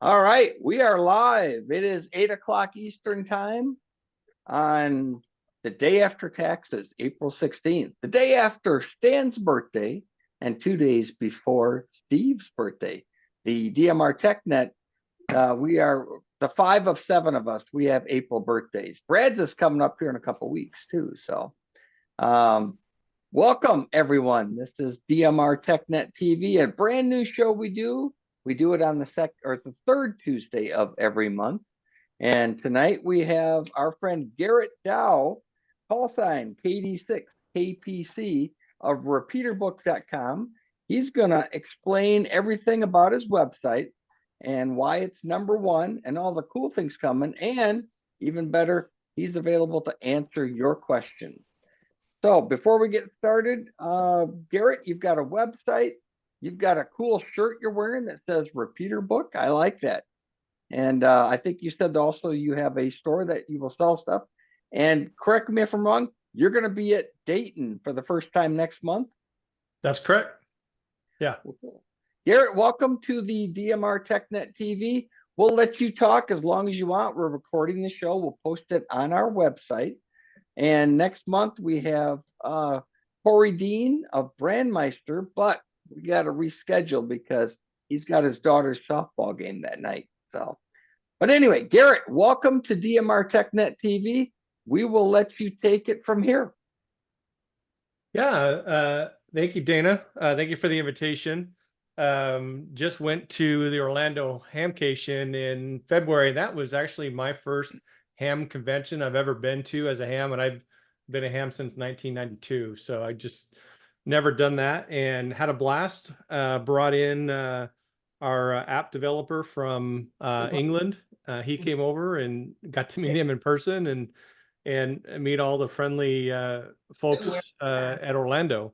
All right, we are live. It is 8 o'clock Eastern time on the day after taxes, April 16th, the day after Stan's birthday and 2 days before Steve's birthday. The DMR Tech Net, we are the 5 of 7 of us. We have April birthdays. Brad's is coming up here in a couple weeks too. So, welcome everyone. This is DMR Tech Net TV, a brand new show we do. We do it on the third Tuesday of every month. And tonight we have our friend Garrett Dow, call sign KD6KPC of RepeaterBook.com. He's going to explain everything about his website and why it's #1 and all the cool things coming. And even better, he's available to answer your questions. So before we get started, Garrett, you've got a website. You've got a cool shirt you're wearing that says Repeater Book. I like that. And I think you said also you have a store that you will sell stuff. And correct me if I'm wrong, you're going to be at Dayton for the first time next month. That's correct. Yeah. Garrett, welcome to the DMR Tech Net TV. We'll let you talk as long as you want. We're recording the show. We'll post it on our website. And next month we have Corey Dean of Brandmeister, but we got to reschedule because he's got his daughter's softball game that night. So, but anyway, Garrett, welcome to DMR Tech Net TV. We will let you take it from here. Yeah. Thank you, Dana. Thank you for the invitation. Just went to the Orlando Hamcation in February. That was actually my first ham convention I've ever been to as a ham, and I've been a ham since 1992. So I just never done that and had a blast. Brought in our app developer from England. He came over and got to meet him in person and meet all the friendly folks at Orlando.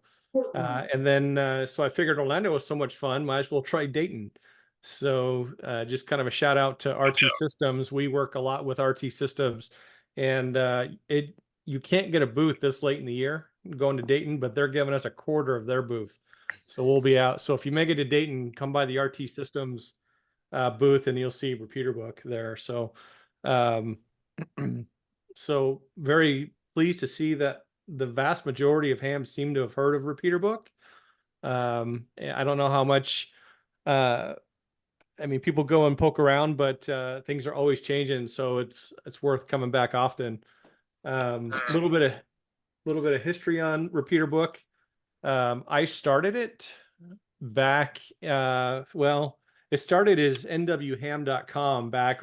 And then so I figured Orlando was so much fun, might as well try Dayton. So just kind of a shout out to RT Systems. We work a lot with RT Systems, and you can't get a booth this late in the year going to Dayton, but they're giving us a quarter of their booth. So we'll be out. So if you make it to Dayton, come by the RT Systems booth and you'll see RepeaterBook there. So so very pleased to see that the vast majority of hams seem to have heard of RepeaterBook. I don't know how much I mean, people go and poke around, but things are always changing, so it's worth coming back often. A little bit of history on RepeaterBook. I started it back. Well, it started as nwham.com back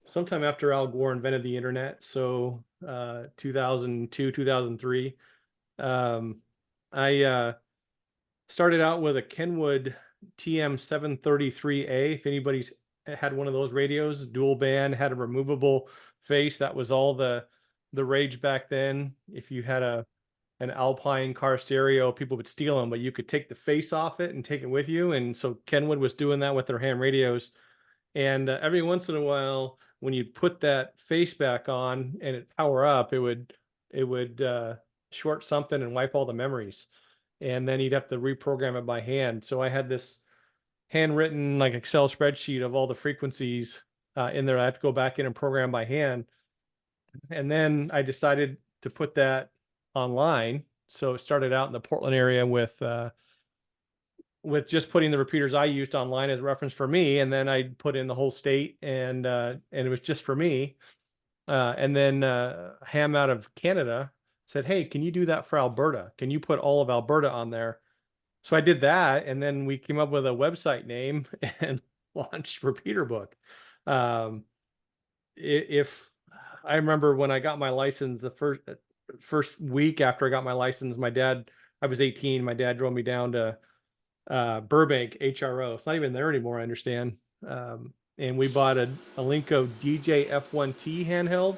sometime after Al Gore invented the internet, so 2002, 2003. I started out with a Kenwood TM733A. If anybody's had one of those radios, dual band, had a removable face, that was all the rage back then. If you had an Alpine car stereo, people would steal them, but you could take the face off it and take it with you. And so Kenwood was doing that with their ham radios. And every once in a while, when you put that face back on and it power up, it would short something and wipe all the memories. And then you'd have to reprogram it by hand. So I had this handwritten like Excel spreadsheet of all the frequencies in there. I had to go back in and program by hand. And then I decided to put that online. So it started out in the Portland area with just putting the repeaters I used online as a reference for me. And then I put in the whole state and it was just for me. And then ham out of Canada said, hey, can you do that for Alberta? Can you put all of Alberta on there? So I did that, and then we came up with a website name and launched RepeaterBook. If I remember when I got my license, the first week after I got my license, I was 18. My dad drove me down to Burbank HRO. It's not even there anymore, I understand. And we bought a Linko DJ F1T handheld.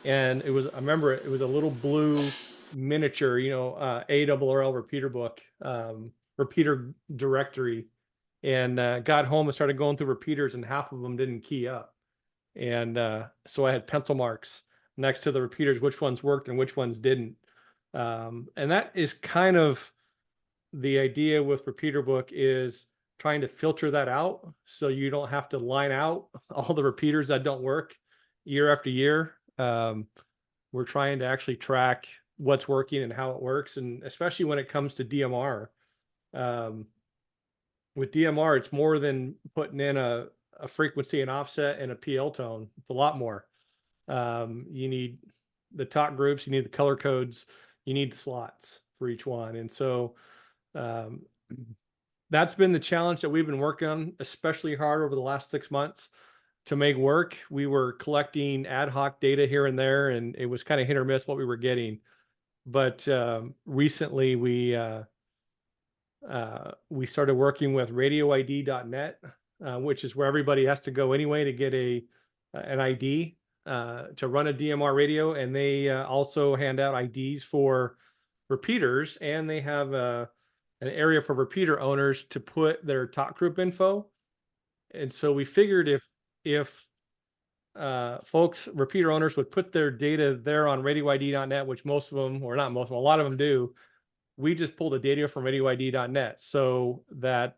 And I remember it was a little blue miniature, ARRL RepeaterBook, repeater directory. And got home and started going through repeaters, and half of them didn't key up. And so I had pencil marks next to the repeaters, which ones worked and which ones didn't. And that is kind of the idea with RepeaterBook, is trying to filter that out so you don't have to line out all the repeaters that don't work year after year. We're trying to actually track what's working and how it works, and especially when it comes to DMR. With DMR, it's more than putting in a frequency and offset and a PL tone. It's a lot more. You need the talk groups, you need the color codes, you need the slots for each one. And so that's been the challenge that we've been working on especially hard over the last 6 months to make work. We were collecting ad hoc data here and there, and it was kind of hit or miss what we were getting. But recently we started working with radioid.net, which is where everybody has to go anyway to get an ID to run a DMR radio. And they also hand out IDs for repeaters, and they have an area for repeater owners to put their talk group info. And so we figured if folks, repeater owners, would put their data there on radioid.net, which most of them, or not most of them, a lot of them do, we just pull the data from radioid.net so that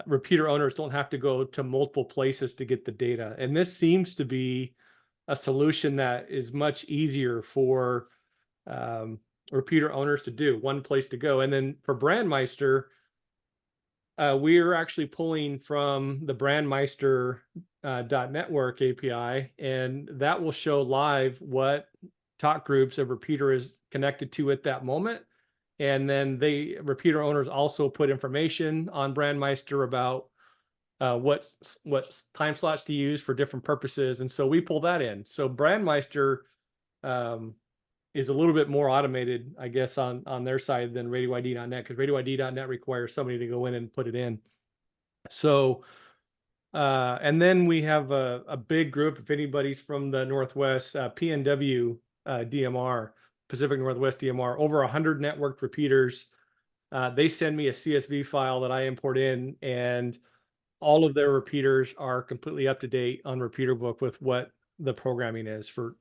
repeater owners don't have to go to multiple places to get the data. And this seems to be a solution that is much easier for repeater owners to do, one place to go. And then for Brandmeister, we're actually pulling from the Brandmeister .network API, and that will show live what talk groups a repeater is connected to at that moment. And then repeater owners also put information on Brandmeister about what time slots to use for different purposes. And so we pull that in. So Brandmeister is a little bit more automated, I guess, on their side than radioid.net, because radioid.net requires somebody to go in and put it in. So, and then we have a big group, if anybody's from the Northwest, PNW DMR, Pacific Northwest DMR, over 100 networked repeaters. They send me a CSV file that I import in, and all of their repeaters are completely up to date on RepeaterBook with what the programming is for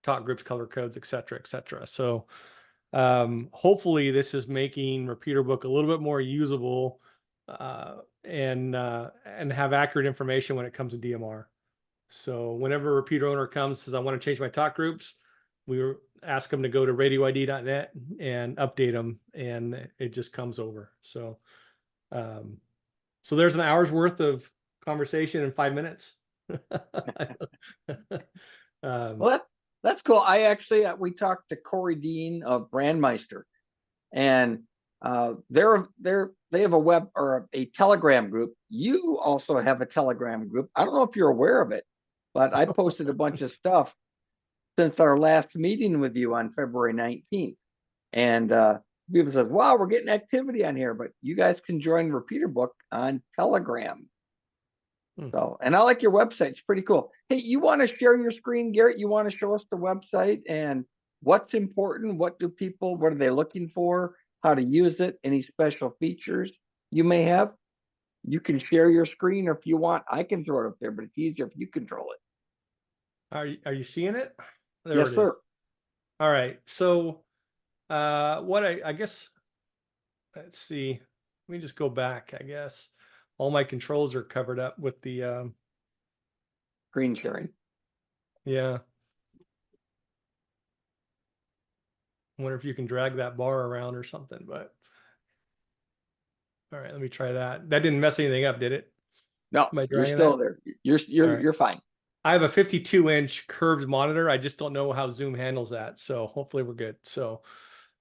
talk groups, color codes, et cetera, et cetera. So hopefully this is making RepeaterBook a little bit more usable and have accurate information when it comes to DMR. So whenever a repeater owner comes, says, I want to change my talk groups, we ask them to go to radioid.net and update them, and it just comes over. So, so there's an hour's worth of conversation in 5 minutes. Well, that's cool. I actually, we talked to Corey Dean of Brandmeister, and they have a web or a Telegram group. You also have a Telegram group. I don't know if you're aware of it, but I posted a bunch of stuff since our last meeting with you on February 19th. And people said, wow, we're getting activity on here, but you guys can join RepeaterBook on Telegram. So, and I like your website. It's pretty cool. Hey, you want to share your screen, Garrett? You want to show us the website and what's important? What are they looking for? How to use it? Any special features you may have? You can share your screen, or if you want, I can throw it up there, but it's easier if you control it. Are you seeing it? There Yes, it sir. is. All right. So what I guess, let's see. Let me just go back, I guess. All my controls are covered up with the Screen sharing. Yeah. I wonder if you can drag that bar around or something, but all right, let me try that. That didn't mess anything up, did it? No, you're still there. You're fine. I have a 52-inch curved monitor. I just don't know how Zoom handles that. So hopefully we're good. So,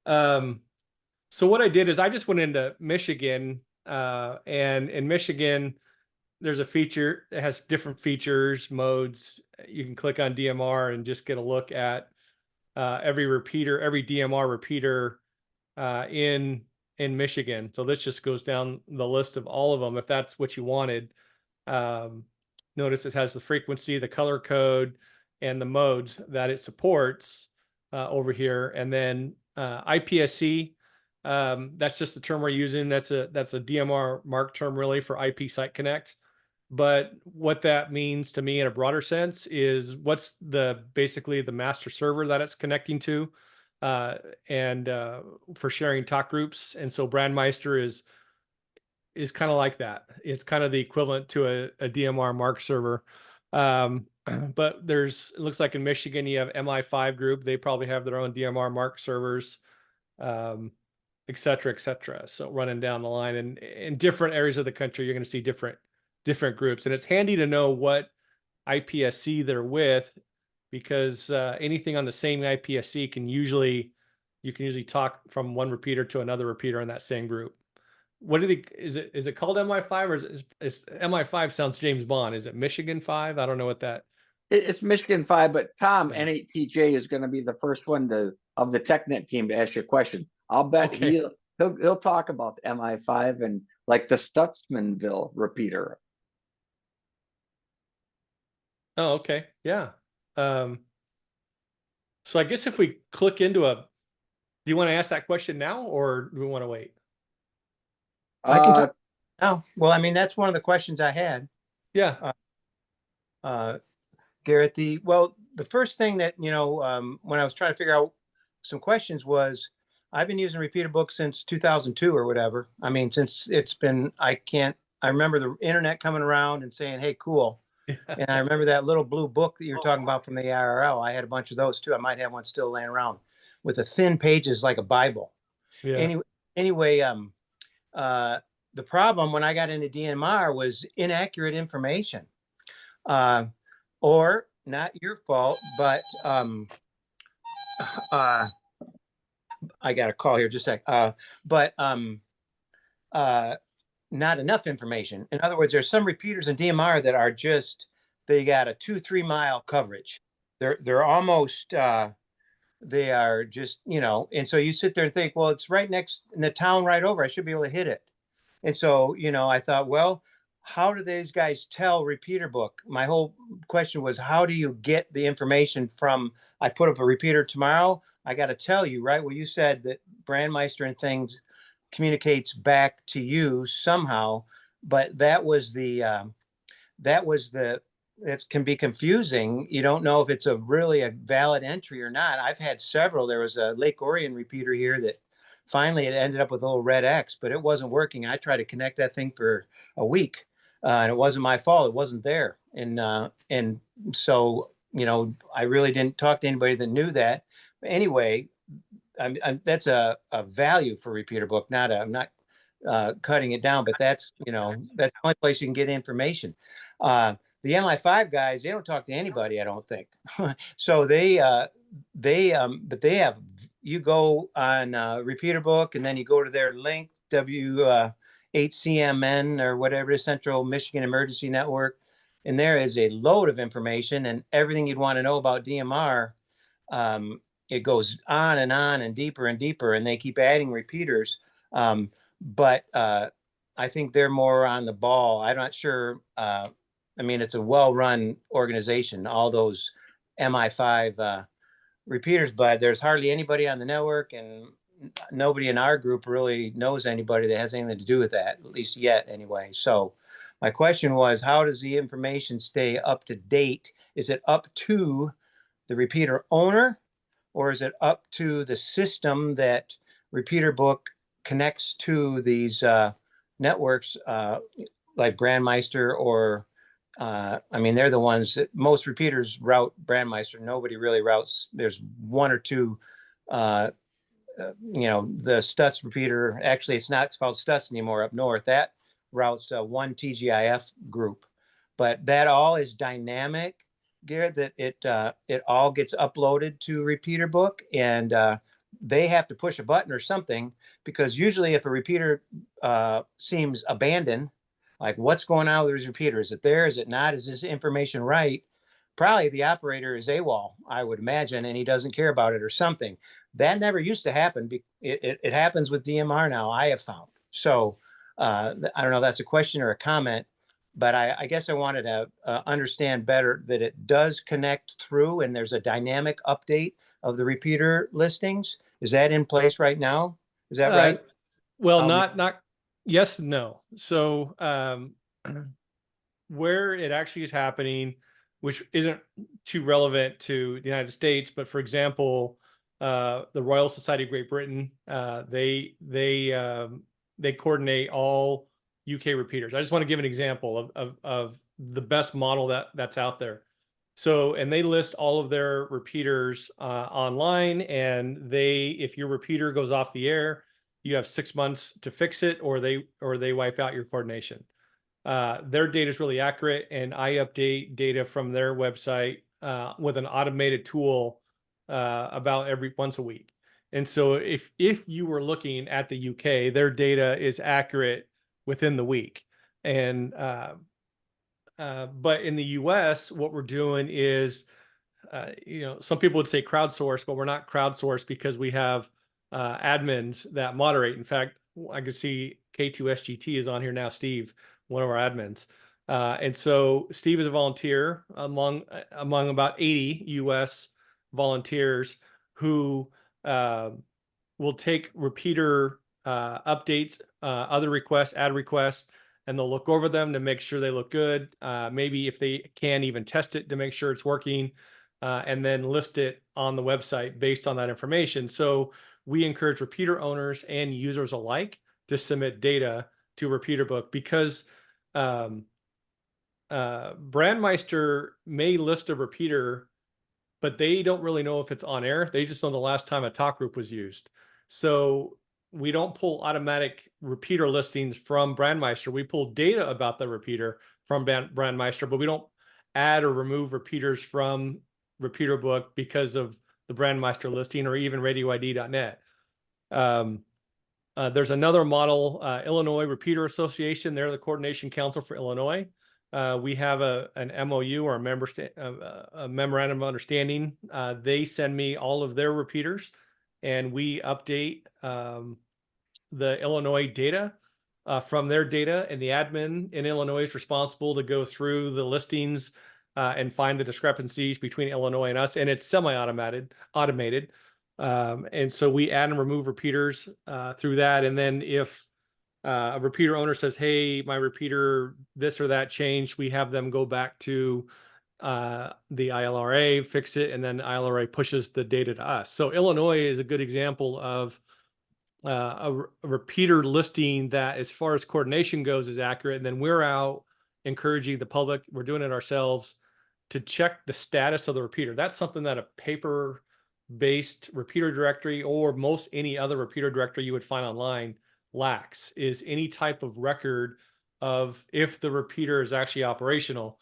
so what I did is I just went into Michigan, and in Michigan, there's a feature that has different features, modes. You can click on DMR and just get a look at every DMR repeater in Michigan. So this just goes down the list of all of them if that's what you wanted. Notice it has the frequency, the color code, and the modes that it supports over here. And then IPSC, that's just the term we're using. That's a DMR mark term really for IP Site Connect. But what that means to me in a broader sense is what's basically the master server that it's connecting to, and for sharing talk groups. And so Brandmeister is kind of like that. It's kind of the equivalent to a DMR Mark server. But it looks like in Michigan, you have MI5 group. They probably have their own DMR Mark servers, et cetera, et cetera. So running down the line, and in different areas of the country, you're going to see different groups. And it's handy to know what IPSC they're with, because anything on the same IPSC you can usually talk from one repeater to another repeater in that same group. What do they, is it called MI5, or is MI5 sounds James Bond? Is it Michigan 5? I don't know what that. It's Michigan 5, but Tom, Yeah. N8TJ is going to be the first one of the TechNet team to ask you a question. I'll bet Okay. he'll talk about the MI5 and like the Stutzmanville repeater. Oh, okay. Yeah. So I guess if we click into do you want to ask that question now, or do we want to wait? I can talk now. Well, I mean, that's one of the questions I had. Yeah. Garrett, the first thing that, when I was trying to figure out some questions was, I've been using RepeaterBook since 2002 or whatever. I mean, since I remember the internet coming around and saying, hey, cool. And I remember that little blue book that you were talking about from the IRL. I had a bunch of those too. I might have one still laying around with the thin pages like a Bible. Yeah. Anyway, the problem when I got into DMR was inaccurate information. Or not your fault, but I got a call here just a sec. But not enough information. In other words, there's some repeaters in DMR that are they got a 2-3 mile coverage. They're almost they are just, and so you sit there and think, well, it's right next in the town right over. I should be able to hit it. And so, I thought, well, how do these guys tell RepeaterBook? My whole question was, how do you get the information from, I put up a repeater tomorrow, I got to tell you, right? Well, you said that Brandmeister and things communicates back to you somehow, but that can be confusing. You don't know if it's really a valid entry or not. I've had several. There was a Lake Orion repeater here that finally it ended up with a little red X, but it wasn't working. I tried to connect that thing for a week, and it wasn't my fault. It wasn't there. And so, I really didn't talk to anybody that knew that. But anyway, that's a value for RepeaterBook. I'm not cutting it down, but that's the only place you can get information. The MI5 guys, they don't talk to anybody, I don't think. So but they have, you go on RepeaterBook, and then you go to their link, W8CMN or whatever, Central Michigan Emergency Network, and there is a load of information and everything you'd want to know about DMR. It goes on and deeper, and they keep adding repeaters. But I think they're more on the ball. I'm not sure. I mean, it's a well-run organization, all those MI5 repeaters, but there's hardly anybody on the network, and nobody in our group really knows anybody that has anything to do with that, at least yet anyway. So my question was, how does the information stay up to date? Is it up to the repeater owner, or is it up to the system that RepeaterBook connects to these networks, like Brandmeister or I mean, they're the ones that most repeaters route Brandmeister. Nobody really routes. There's one or two, the Stutz repeater. Actually, it's not called Stutz anymore up north. That routes one TGIF group, but that all is dynamic, Garrett, that it all gets uploaded to RepeaterBook, and they have to push a button or something, because usually if a repeater seems abandoned, like what's going on with his repeater? Is it there? Is it not? Is this information right? Probably the operator is AWOL, I would imagine, and he doesn't care about it or something. That never used to happen. It happens with DMR now, I have found. So I don't know if that's a question or a comment, but I guess I wanted to understand better that it does connect through, and there's a dynamic update of the repeater listings. Is that in place right now? Is that right? Well, not yes, no. So where it actually is happening, which isn't too relevant to the United States, but for example, the Royal Society of Great Britain, they coordinate all UK repeaters. I just want to give an example of the best model that's out there. So, and they list all of their repeaters online, and if your repeater goes off the air, you have 6 months to fix it, or they wipe out your coordination. Their data is really accurate, and I update data from their website with an automated tool about once a week. And so if you were looking at the UK, their data is accurate within the week. And but in the US, what we're doing is, some people would say crowdsourced, but we're not crowdsourced because we have admins that moderate. In fact, I can see K2SGT is on here now, Steve, one of our admins. And so Steve is a volunteer among about 80 US volunteers who will take repeater updates, other requests, add requests, and they'll look over them to make sure they look good. Maybe if they can, even test it to make sure it's working, and then list it on the website based on that information. So we encourage repeater owners and users alike to submit data to RepeaterBook, because Brandmeister may list a repeater, but they don't really know if it's on air. They just know the last time a talk group was used. So we don't pull automatic repeater listings from Brandmeister. We pull data about the repeater from Brandmeister, but we don't add or remove repeaters from RepeaterBook because of the Brandmeister listing or even RadioID.net. There's another model, Illinois Repeater Association. They're the coordination council for Illinois. We have an MOU, or a memorandum of understanding. They send me all of their repeaters, and we update the Illinois data from their data, and the admin in Illinois is responsible to go through the listings and find the discrepancies between Illinois and us, and it's semi-automated. And so we add and remove repeaters through that. And then if a repeater owner says, hey, my repeater, this or that changed, we have them go back to the ILRA, fix it, and then ILRA pushes the data to us. So Illinois is a good example of a repeater listing that, as far as coordination goes, is accurate. And then we're out encouraging the public, we're doing it ourselves, to check the status of the repeater. That's something that a paper-based repeater directory, or most any other repeater directory you would find online, lacks, is any type of record of if the repeater is actually operational.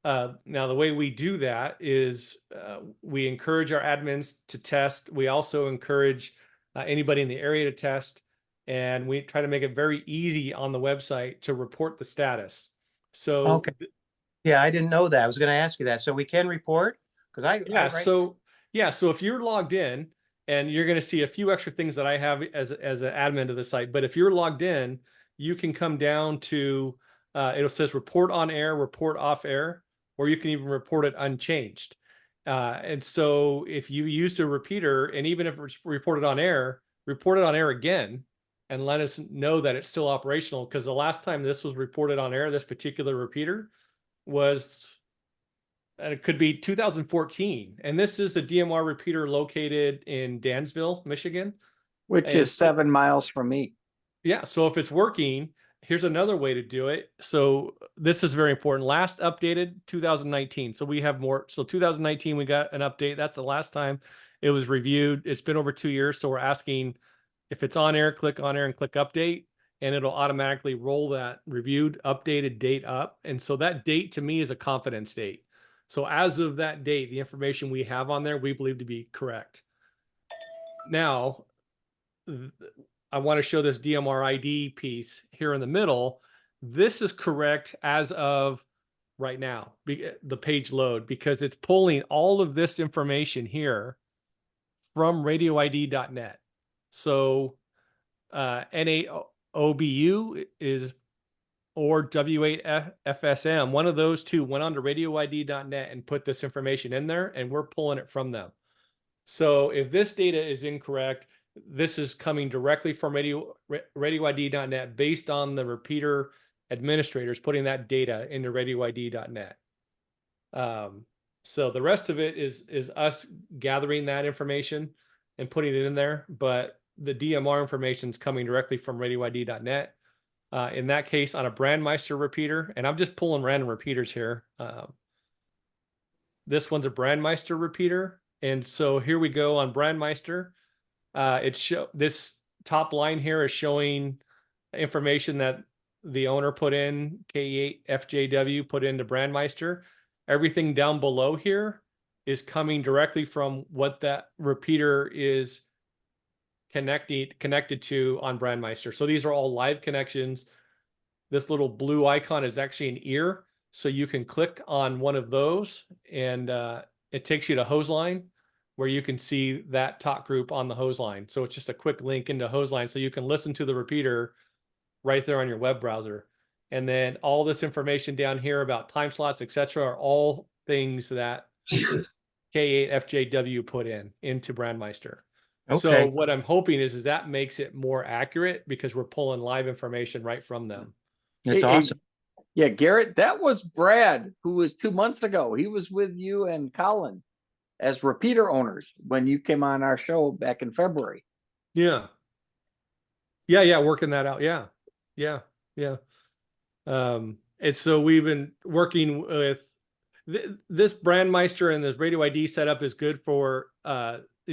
Now, the way we do that is we encourage our admins to test. We also encourage anybody in the area to test, and we try to make it very easy on the website to report the status. So, okay. Yeah, I didn't know that. I was going to ask you that. So we can report? Because so if you're logged in, and you're going to see a few extra things that I have as an admin to the site, but if you're logged in, you can come down to it says report on air, report off air, or you can even report it unchanged. And so if you used a repeater, and even if it's reported on air, report it on air again and let us know that it's still operational. Because the last time this was reported on air, this particular repeater was, and it could be 2014. And this is a DMR repeater located in Dansville, Michigan. Which is 7 miles from me. Yeah. So if it's working, here's another way to do it. So this is very important. Last updated 2019. So we have more. So 2019, we got an update. That's the last time it was reviewed. It's been over 2 years. So we're asking if it's on air, click on air and click update, and it'll automatically roll that reviewed, updated date up. And so that date to me is a confidence date. So as of that date, the information we have on there, we believe to be correct. Now, I want to show this DMR ID piece here in the middle. This is correct as of right now, the page load, because it's pulling all of this information here from RadioID.net. So N8OBU is, or W8FSM, one of those two went on to RadioID.net and put this information in there, and we're pulling it from them. So if this data is incorrect, this is coming directly from RadioID.net based on the repeater administrators putting that data into RadioID.net. So the rest of it is us gathering that information and putting it in there, but the DMR information is coming directly from RadioID.net. In that case, on a Brandmeister repeater, and I'm just pulling random repeaters here. This one's a Brandmeister repeater. And so here we go on Brandmeister. This top line here is showing information that the owner put in, K8FJW put into Brandmeister. Everything down below here is coming directly from what that repeater is connected to on Brandmeister. So these are all live connections. This little blue icon is actually an ear. So you can click on one of those and it takes you to hose line where you can see that talk group on the hose line. So it's just a quick link into hose line. So you can listen to the repeater right there on your web browser. And then all this information down here about time slots, etc., are all things that K8FJW put into Brandmeister. Okay. So what I'm hoping is that makes it more accurate because we're pulling live information right from them. That's awesome. Yeah, Garrett, that was Brad, who was 2 months ago. He was with you and Colin as repeater owners when you came on our show back in February. Yeah. Yeah, working that out. Yeah. And so we've been working with this Brandmeister, and this radio ID setup is good for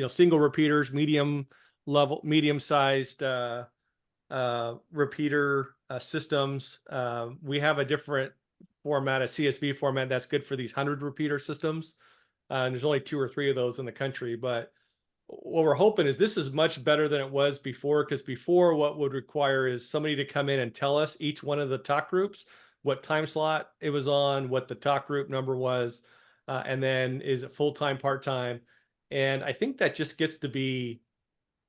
single repeaters, medium sized repeater systems. We have a different format, a CSV format that's good for these 100 repeater systems. And there's only 2 or 3 of those in the country, but what we're hoping is this is much better than it was before, because before what would require is somebody to come in and tell us each one of the talk groups, what time slot it was on, what the talk group number was, and then is it full-time, part-time. And I think that just gets to be,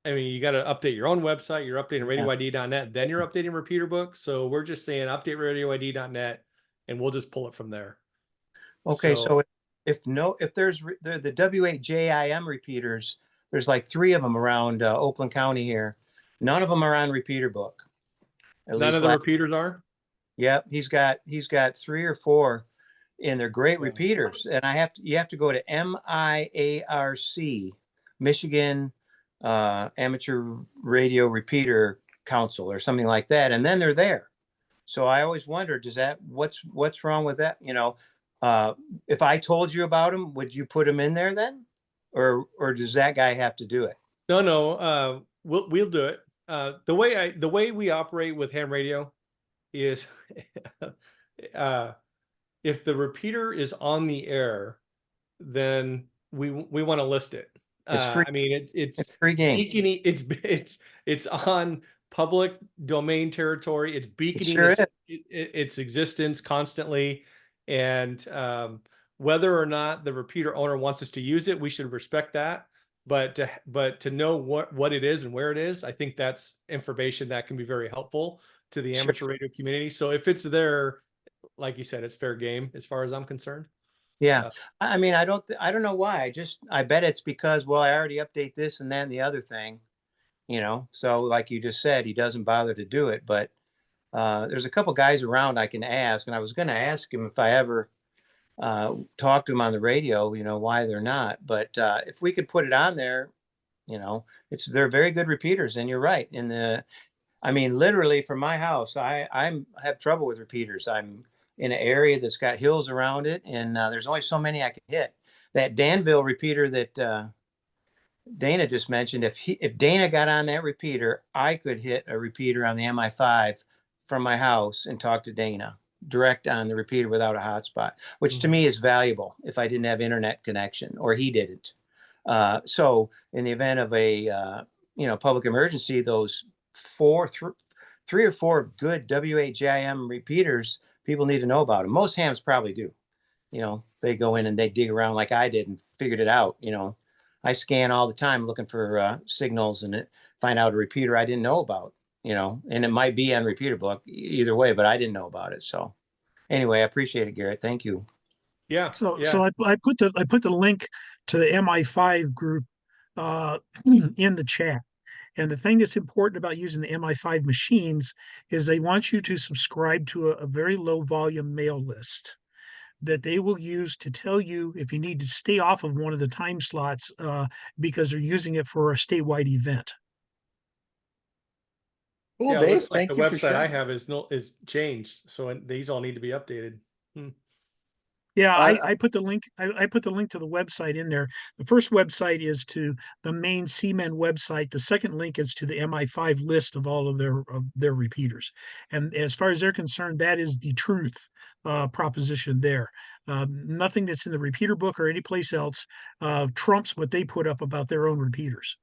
I mean, you got to update your own website, you're updating radioid.net, then you're updating RepeaterBook. So we're just saying update radioid.net and we'll just pull it from there. Okay, so if there's the W8JIM repeaters, there's like 3 of them around Oakland County here. None of them are on RepeaterBook. None of the repeaters are? Yep, he's got 3 or 4, and they're great repeaters. And you have to go to MIARC, Michigan Amateur Radio Repeater Council or something like that, and then they're there. So I always wondered, what's wrong with that? If I told you about them, would you put them in there then, or does that guy have to do it? No, we'll do it. The way we operate with ham radio is if the repeater is on the air, then we want to list it. It's free. I mean, it's free game. It's on public domain territory. It's beaconing its existence constantly, and whether or not the repeater owner wants us to use it, we should respect that. But to know what it is and where it is, I think that's information that can be very helpful to the amateur radio community. So if it's there, like you said, it's fair game as far as I'm concerned. Yeah. I mean, I don't know why. I bet it's because, well, I already update this and that and the other thing, so like you just said, he doesn't bother to do it. But there's a couple guys around I can ask, and I was going to ask him if I ever talk to him on the radio, why they're not. But if we could put it on there, they're very good repeaters. And you're right. I mean, literally from my house, I have trouble with repeaters. I'm in an area that's got hills around it, and there's only so many I can hit. That Danville repeater that Dana just mentioned, if Dana got on that repeater, I could hit a repeater on the MI5 from my house and talk to Dana direct on the repeater without a hotspot, which to me is valuable if I didn't have internet connection or he didn't. So in the event of a public emergency, those 3 or 4 good W8JIM repeaters, people need to know about them. Most hams probably do. They go in and they dig around like I did and figured it out. I scan all the time looking for signals and find out a repeater I didn't know about, and it might be on RepeaterBook either way, but I didn't know about it. So anyway, I appreciate it, Garrett. Thank you. Yeah. So I put the link to the MI5 group in the chat. And the thing that's important about using the MI5 machines is they want you to subscribe to a very low volume mail list that they will use to tell you if you need to stay off of one of the time slots because they're using it for a statewide event. Cool, Yeah, it Dave. looks like Thank the you for website I sharing. have is changed, so these all need to be updated. Yeah, Uh, I put the link. I put the link to the website in there. The first website is to the main CMEN website. The second link is to the MI5 list of all of their repeaters. And as far as they're concerned, that is the truth proposition there. Nothing that's in the repeater book or any place else trumps what they put up about their own repeaters.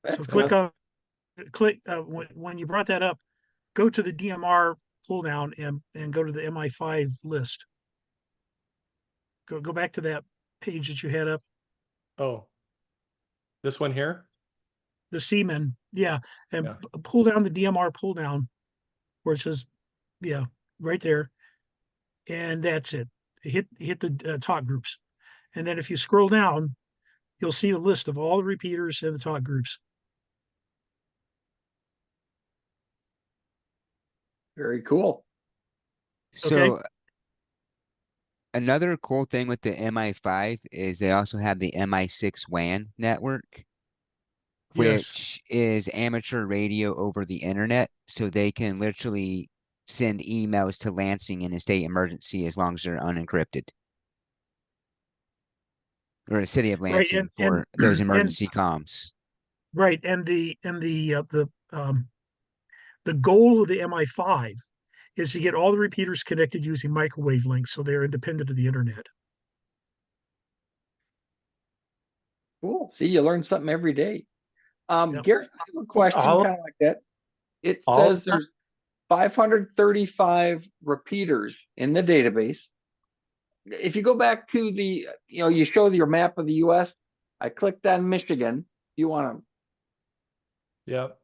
So excellent. click when you brought that up, go to the DMR pull down and go to the MI5 list. Go back to that page that you had up, Oh, this one here? the Seaman, yeah, and Yeah. pull down the DMR pull down where it says, yeah, right there, and that's it. Hit the talk groups, and then if you scroll down, you'll see the list of all the repeaters and the talk groups. Very cool. So another cool thing with the MI5 is they also have the MI6 WAN network, Yes, which is amateur radio over the internet. So they can literally send emails to Lansing in a state emergency as long as they're unencrypted. Or the city of right, Lansing for those emergency comms. right, and the goal of the MI5 is to get all the repeaters connected using microwave links, so they're independent of the internet. Cool. See, you learn something every day. Yep. Garrett, I have a question All- kind of like that. It all- says there's 535 repeaters in the database. If you go back to the, you show your map of the US, I clicked on Michigan. You want Yep.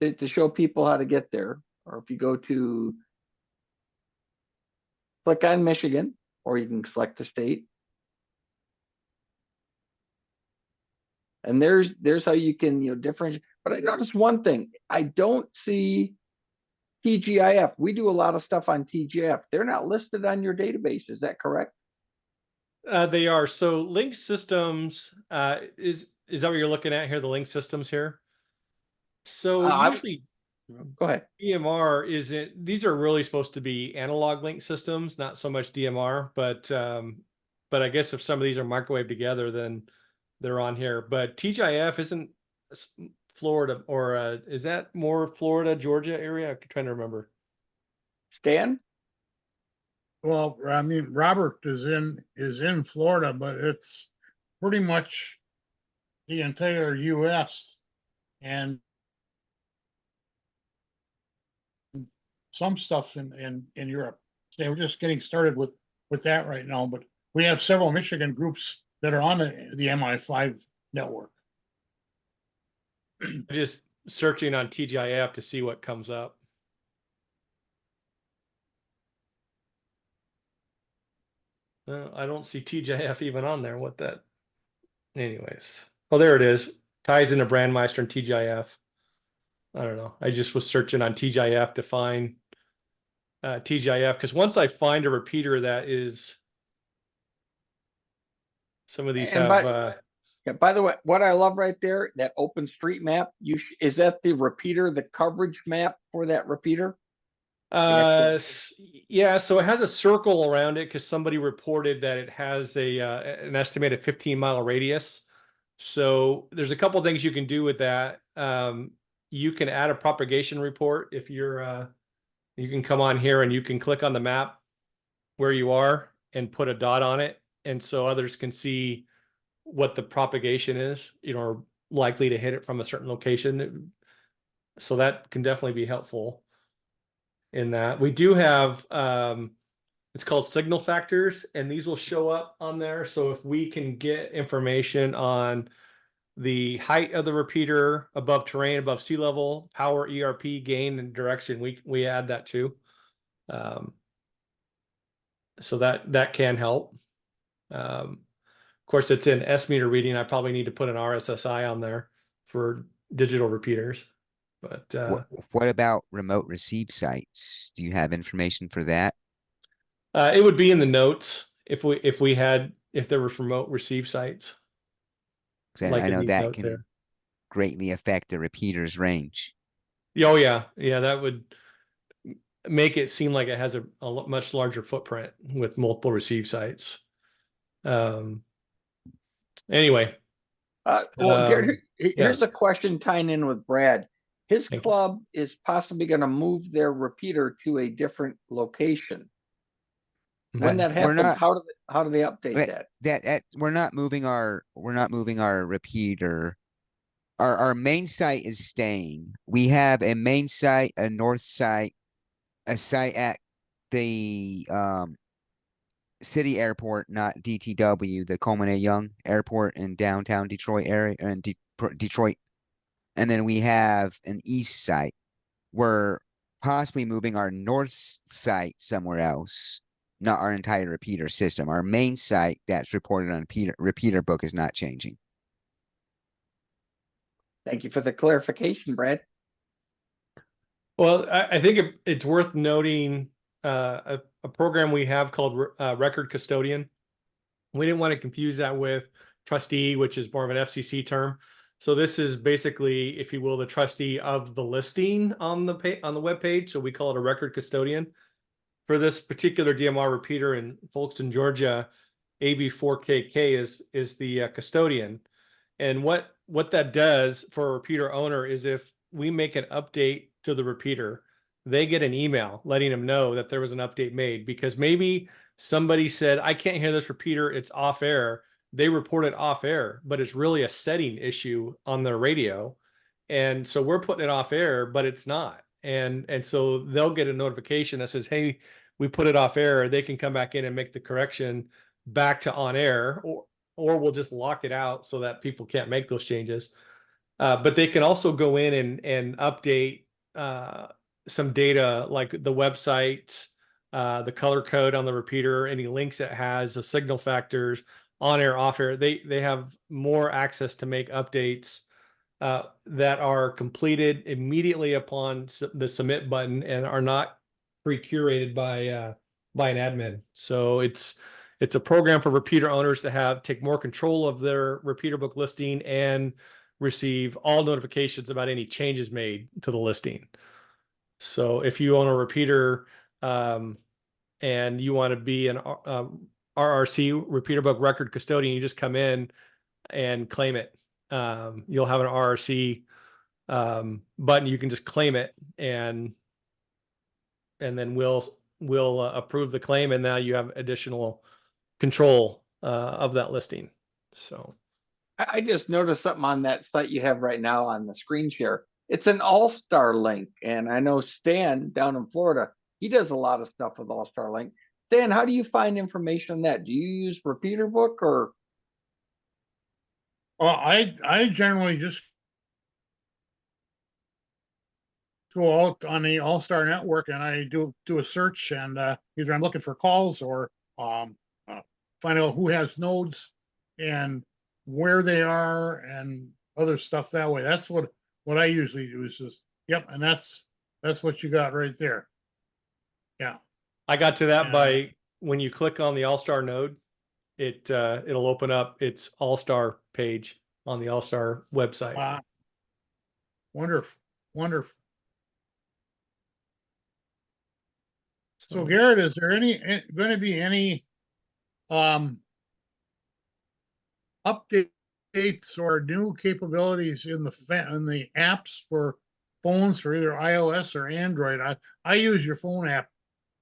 to show people how to get there, or if you go to click on Michigan, or you can select the state. And there's how you can, differentiate. But I noticed one thing. I don't see TGIF. We do a lot of stuff on TGIF. They're not listed on your database. Is that correct? They are. So link systems, is that what you're looking at here? The link systems here? So usually Go ahead. DMR isn't, these are really supposed to be analog link systems, not so much DMR, but I guess if some of these are microwave together, then they're on here. But TGIF isn't Florida, or is that more Florida, Georgia area? I'm trying to remember. Stan? Well, I mean, Robert is in Florida, but it's pretty much the entire US and some stuff in Europe. So we're just getting started with that right now, but we have several Michigan groups that are on the MI5 network. Just searching on TGIF to see what comes up. I don't see TGIF even on there. What that? Anyways. Oh, there it is. Ties into Brandmeister and TGIF. I don't know. I just was searching on TGIF to find TGIF, because once I find a repeater that is, some of these And have by the way, what I love right there, that open street map, is that the repeater, the coverage map for that repeater? yeah, so it has a circle around it because somebody reported that it has an estimated 15-mile radius. So there's a couple things you can do with that. You can add a propagation report if you're you can come on here and you can click on the map where you are and put a dot on it, and so others can see what the propagation is, or likely to hit it from a certain location. So that can definitely be helpful in that. We do have it's called signal factors, and these will show up on there. So if we can get information on the height of the repeater, above terrain, above sea level, power, ERP, gain, and direction, we add that too. So that can help. Of course, it's an S meter reading. I probably need to put an RSSI on there for digital repeaters. But what about remote receive sites? Do you have information for that? it would be in the notes if there was remote receive sites. 'Cause Like I in know these that notes can there. greatly affect the repeater's range. Oh yeah, yeah, that would make it seem like it has a much larger footprint with multiple receive sites. Anyway, Well, Garrett, yeah. here's a question tying in with Brad. His Thank you. club is possibly going to move their repeater to a different location. When that We're happens, not- how do they update But that? we're not moving our repeater. Our main site is staying. We have a main site, a north site, a site at the city airport, not DTW, the Coleman A. Young Airport in downtown Detroit area, and Detroit. And then we have an east site. We're possibly moving our north site somewhere else, not our entire repeater system. Our main site that's reported on RepeaterBook is not changing. Thank you for the clarification, Brad. Well, I think it's worth noting a program we have called Record Custodian. We didn't want to confuse that with trustee, which is more of an FCC term. So this is basically, if you will, the trustee of the listing on the web page. So we call it a record custodian. For this particular DMR repeater in Folkston, Georgia, AB4KK is the custodian. And what that does for a repeater owner is if we make an update to the repeater, they get an email letting them know that there was an update made, because maybe somebody said, I can't hear this repeater, it's off air. They report it off air, but it's really a setting issue on their radio. And so we're putting it off air, but it's not. And so they'll get a notification that says, hey, we put it off air. They can come back in and make the correction back to on air, or we'll just lock it out so that people can't make those changes. But they can also go in and update some data, like the website, the color code on the repeater, any links it has, the signal factors, on air, off air. They have more access to make updates that are completed immediately upon the submit button and are not pre-curated by an admin. So it's a program for repeater owners to take more control of their RepeaterBook listing and receive all notifications about any changes made to the listing. So if you own a repeater and you want to be an RRC, RepeaterBook record custodian, you just come in and claim it. You'll have an RRC button. You can just claim it, and then we'll approve the claim, and now you have additional control of that listing. So I just noticed something on that site you have right now on the screen share. It's an All-Star link, and I know Stan down in Florida, he does a lot of stuff with All-Star link. Stan, how do you find information on that? Do you use RepeaterBook or? Well, I generally just go out on the All-Star Network and I do a search, and either I'm looking for calls or find out who has nodes and where they are and other stuff that way. That's what I usually do, is just, yep, and that's what you got right there. Yeah. I got to that by when you click on the All-Star node, it'll open up its All-Star page on the All-Star website. Wow. Wonderful. So Garrett, is there going to be any updates or new capabilities in the apps for phones for either iOS or Android? I use your phone app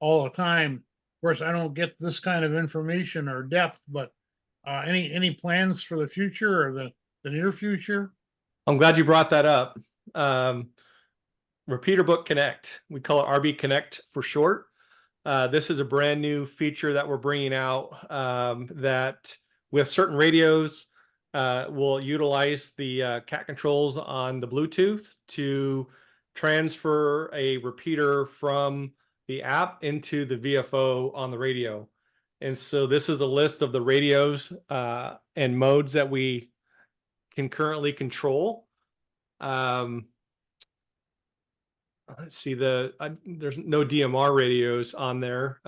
all the time. Of course, I don't get this kind of information or depth, but any plans for the future or the near future? I'm glad you brought that up. RepeaterBook Connect, we call it RB Connect for short. This is a brand new feature that we're bringing out that with certain radios will utilize the cat controls on the Bluetooth to transfer a repeater from the app into the VFO on the radio. And so this is a list of the radios and modes that we can currently control. Let's see, there's no DMR radios on there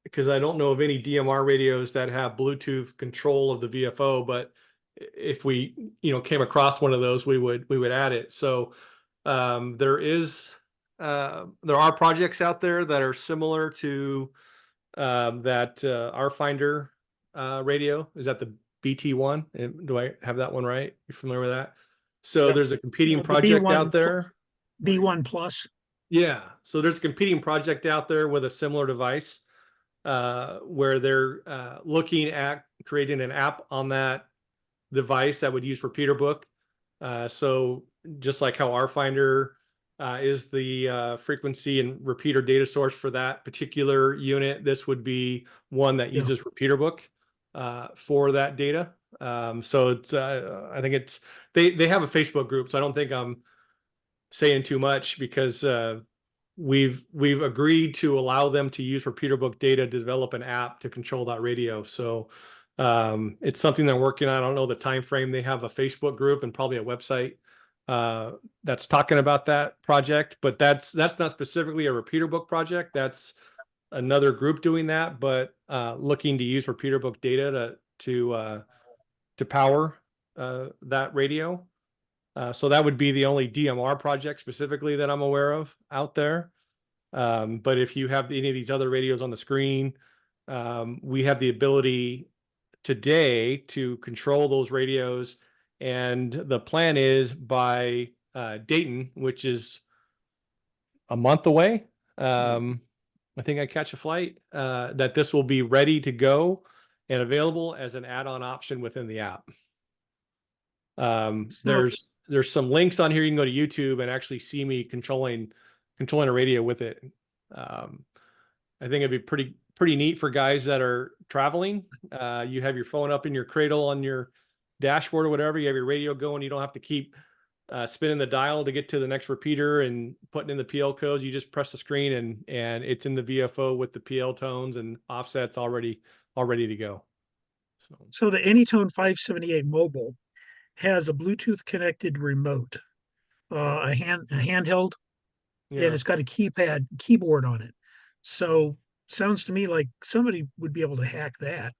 because I don't know of any DMR radios that have Bluetooth control of the VFO, but if we, came across one of those, we would add it. So there are projects out there that are similar to that R Finder radio. Is that the BT1? Do I have that one right? You familiar with that? So Yep. there's a competing The project B1 out there. B1 Plus. Yeah. So there's a competing project out there with a similar device where they're looking at creating an app on that device that would use RepeaterBook. So just like how RFinder is the frequency and repeater data source for that particular unit, this would be one that Yeah. uses RepeaterBook for that data. So it's I think it's they have a Facebook group, so I don't think I'm saying too much because we've agreed to allow them to use RepeaterBook data to develop an app to control that radio. So it's something they're working on. I don't know the time frame. They have a Facebook group and probably a website that's talking about that project, but that's not specifically a RepeaterBook project. That's another group doing that, but looking to use RepeaterBook data to power that radio. So that would be the only DMR project specifically that I'm aware of out there. But if you have any of these other radios on the screen, we have the ability today to control those radios. And the plan is by Dayton, which is a month away, I think I catch a flight, that this will be ready to go and available as an add-on option within the app. There's some links on here. You can go to YouTube and actually see me controlling a radio with it. I think it'd be pretty neat for guys that are traveling. You have your phone up in your cradle on your dashboard or whatever. You have your radio going. You don't have to keep spinning the dial to get to the next repeater and putting in the PL codes. You just press the screen and it's in the VFO with the PL tones and offsets already to go. So the Anytone 578 mobile has a Bluetooth connected remote, a handheld, and it's got a keyboard on it. So sounds to me like somebody would be able to hack that.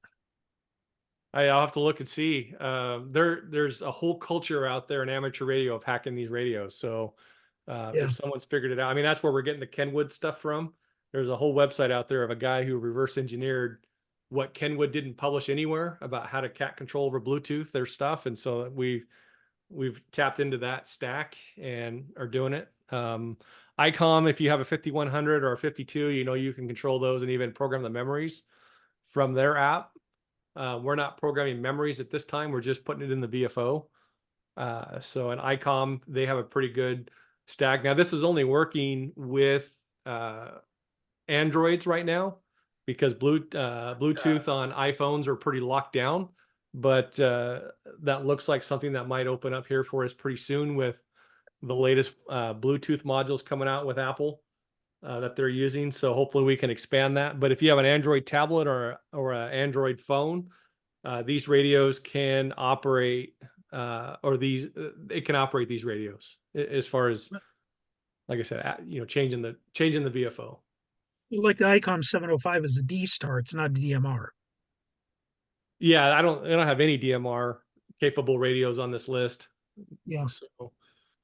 I'll have to look and see. There's a whole culture out there in amateur radio of hacking these radios. So if someone's figured it out, I mean, that's where we're getting the Kenwood stuff from. There's a whole website out there of a guy who reverse engineered what Kenwood didn't publish anywhere about how to cat control over Bluetooth, their stuff. And so we've tapped into that stack and are doing it. ICOM, if you have a 5100 or a 52, you can control those and even program the memories from their app. We're not programming memories at this time. We're just putting it in the VFO. So an ICOM, they have a pretty good stack. Now, this is only working with Androids right now because Bluetooth on iPhones are pretty locked down. But that looks like something that might open up here for us pretty soon with the latest Bluetooth modules coming out with Apple that they're using. So hopefully we can expand that. But if you have an Android tablet or an Android phone, these radios can operate it can operate these radios as far as, like I said, changing the VFO. Like the ICOM 705 is a D-Star, it's not a DMR. Yeah, I don't have any DMR capable radios on this list. Yeah. So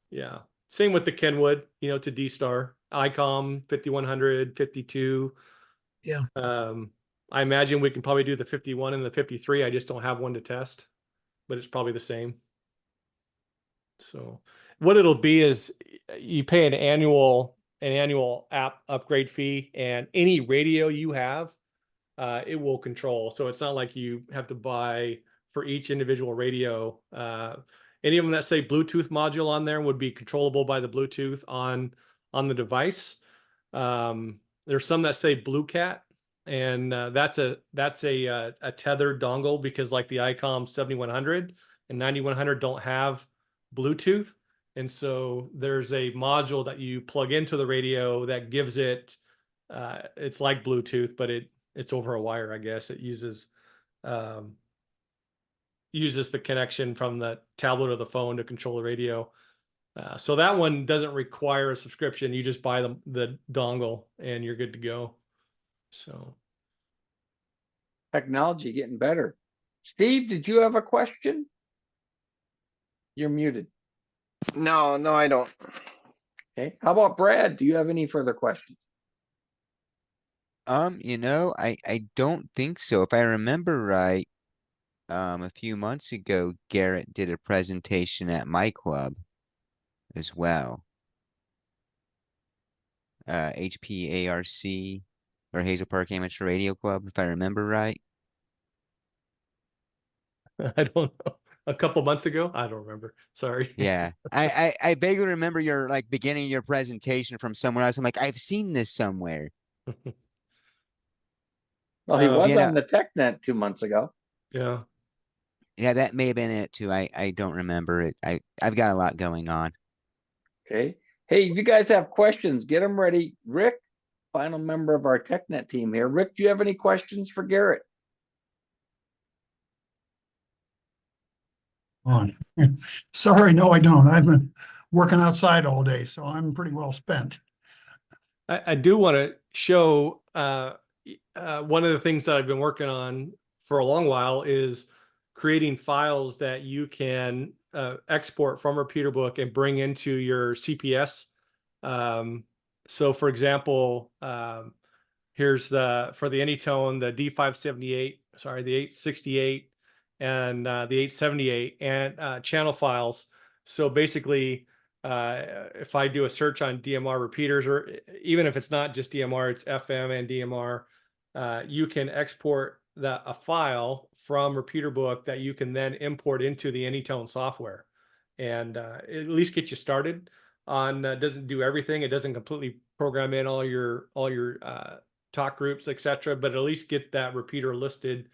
yeah. Same with the Kenwood, it's a D-Star. ICOM 5100, 52. Yeah. I imagine we can probably do the 51 and the 53. I just don't have one to test, but it's probably the same. So what it'll be is you pay an annual app upgrade fee, and any radio you have, it will control. So it's not like you have to buy for each individual radio. Any of them that say Bluetooth module on there would be controllable by the Bluetooth on the device. There's some that say BlueCat, and that's a tethered dongle because like the ICOM 7100 and 9100 don't have Bluetooth. And so there's a module that you plug into the radio that gives it, it's like Bluetooth, but it's over a wire, I guess. It uses the connection from the tablet or the phone to control the radio. So that one doesn't require a subscription. You just buy the dongle and you're good to go. So technology getting better. Steve, did you have a question? You're muted. No, no, I don't. Okay. How about Brad? Do you have any further questions? I don't think so. If I remember right, a few months ago, Garrett did a presentation at my club as well. HPARC or Hazel Park Amateur Radio Club, if I remember right. I don't know. A couple months ago? I don't remember. Sorry. Yeah. I vaguely remember your like beginning of your presentation from somewhere else. I'm like, I've seen this somewhere. Well, he was You know, on the TechNet 2 months ago. Yeah. yeah, that may have been it too. I don't remember it. I've got a lot going on. Okay. Hey, if you guys have questions, get them ready. Rick, final member of our TechNet team here. Rick, do you have any questions for Garrett? On. Sorry, no, I don't. I've been working outside all day, so I'm pretty well spent. I do want to show one of the things that I've been working on for a long while is creating files that you can export from RepeaterBook and bring into your CPS. So for example, here's for the Anytone, the D578, sorry, the 868 and the 878 and channel files. So basically, if I do a search on DMR repeaters, or even if it's not just DMR, it's FM and DMR, you can export a file from RepeaterBook that you can then import into the Anytone software, and at least get you started on. Doesn't do everything. It doesn't completely program in all your talk groups, etc., but at least get that repeater listed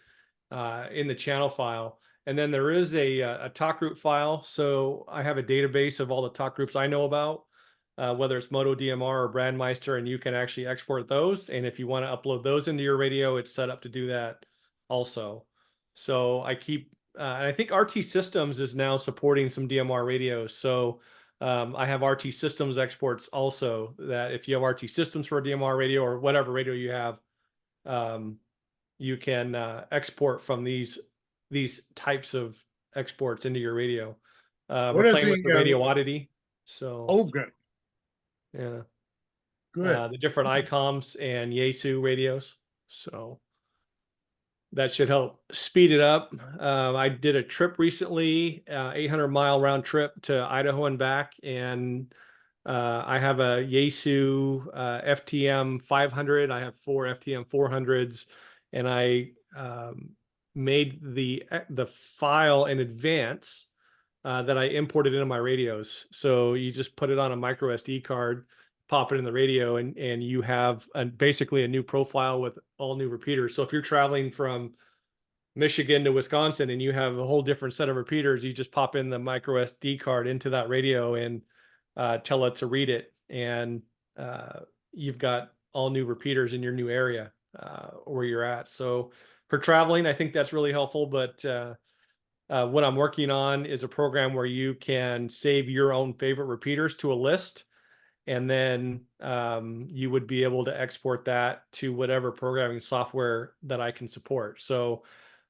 in the channel file. And then there is a talk group file. So I have a database of all the talk groups I know about, whether it's Moto DMR or Brandmeister, and you can actually export those. And if you want to upload those into your radio, it's set up to do that also. So I keep, and I think RT Systems is now supporting some DMR radios. So I have RT Systems exports also, that if you have RT Systems for a DMR radio or whatever radio you have, you can export from these types of exports into your radio. What We're is playing with the, the Radio Oddity. So Oh, good, yeah, good. the different ICOMs and Yaesu radios. So that should help speed it up. I did a trip recently, 800-mile round trip to Idaho and back, and I have a Yaesu FTM 500. I have 4 FTM 400s, and I made the file in advance that I imported into my radios. So you just put it on a micro SD card, pop it in the radio, and you have basically a new profile with all new repeaters. So if you're traveling from Michigan to Wisconsin and you have a whole different set of repeaters, you just pop in the micro SD card into that radio and tell it to read it, and you've got all new repeaters in your new area where you're at. So for traveling, I think that's really helpful. But what I'm working on is a program where you can save your own favorite repeaters to a list, and then you would be able to export that to whatever programming software that I can support. So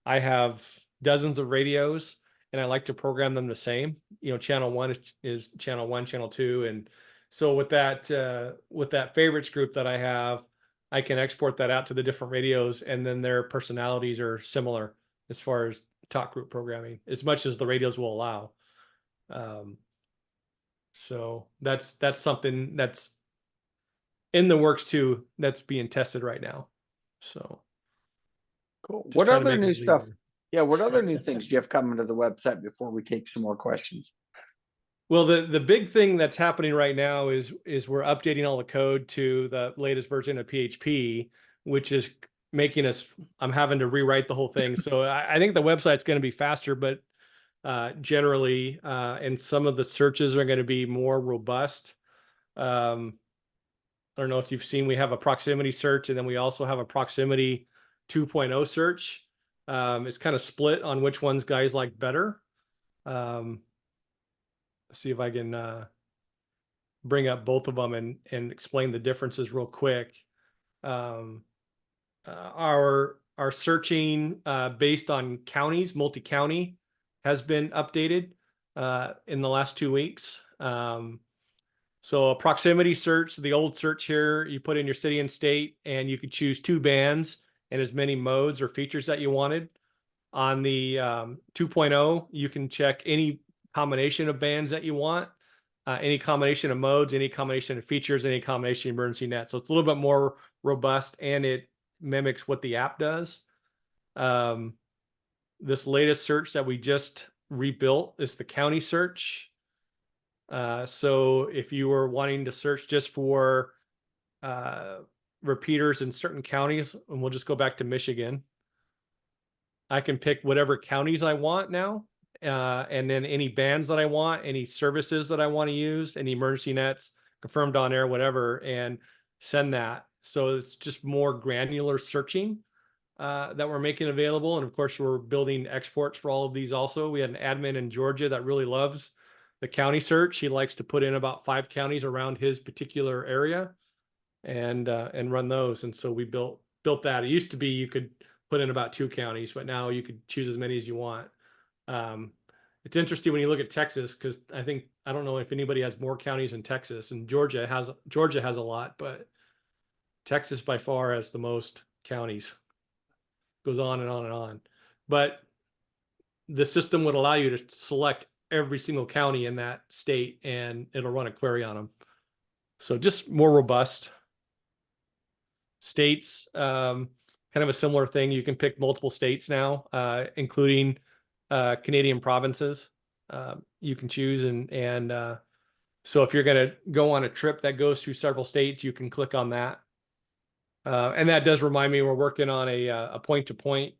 I have dozens of radios, and I like to program them the same. You know, channel 1 is channel 1, channel 2, and so with that favorites group that I have, I can export that out to the different radios, and then their personalities are similar as far as talk group programming, as much as the radios will allow. So that's something that's in the works too, that's being tested right now. So Cool. just What trying to other make it new stuff? easier. Yeah, what other new things do you have coming to the website before we take some more questions? Well, the big thing that's happening right now is we're updating all the code to the latest version of PHP, which is making us, I'm having to rewrite the whole thing. So I think the website's going to be faster, but generally, and some of the searches are going to be more robust. I don't know if you've seen, we have a proximity search, and then we also have a proximity 2.0 search. It's kind of split on which ones guys like better. Let's see if I can bring up both of them and explain the differences real quick. Our searching based on counties, multi-county, has been updated. in the last 2 weeks. So a proximity search, the old search here, you put in your city and state, and you could choose 2 bands and as many modes or features that you wanted. On the 2.0, you can check any combination of bands that you want, any combination of modes, any combination of features, any combination of emergency net. So it's a little bit more robust, and it mimics what the app does. This latest search that we just rebuilt is the county search. So if you were wanting to search just for repeaters in certain counties, and we'll just go back to Michigan, I can pick whatever counties I want now, and then any bands that I want, any services that I want to use, any emergency nets, confirmed on air, whatever, and send that. So it's just more granular searching that we're making available. And of course, we're building exports for all of these also. We had an admin in Georgia that really loves the county search. He likes to put in about 5 counties around his particular area and run those. And so we built that. It used to be you could put in about 2 counties, but now you could choose as many as you want. It's interesting when you look at Texas, because I don't know if anybody has more counties in Texas, and Georgia has a lot, but Texas by far has the most counties. Goes on and on and on. But the system would allow you to select every single county in that state, and it'll run a query on them. So just more robust. States, kind of a similar thing. You can pick multiple states now, including Canadian provinces. You can choose, and so if you're going to go on a trip that goes through several states, you can click on that. And that does remind me, we're working on a point-to-point.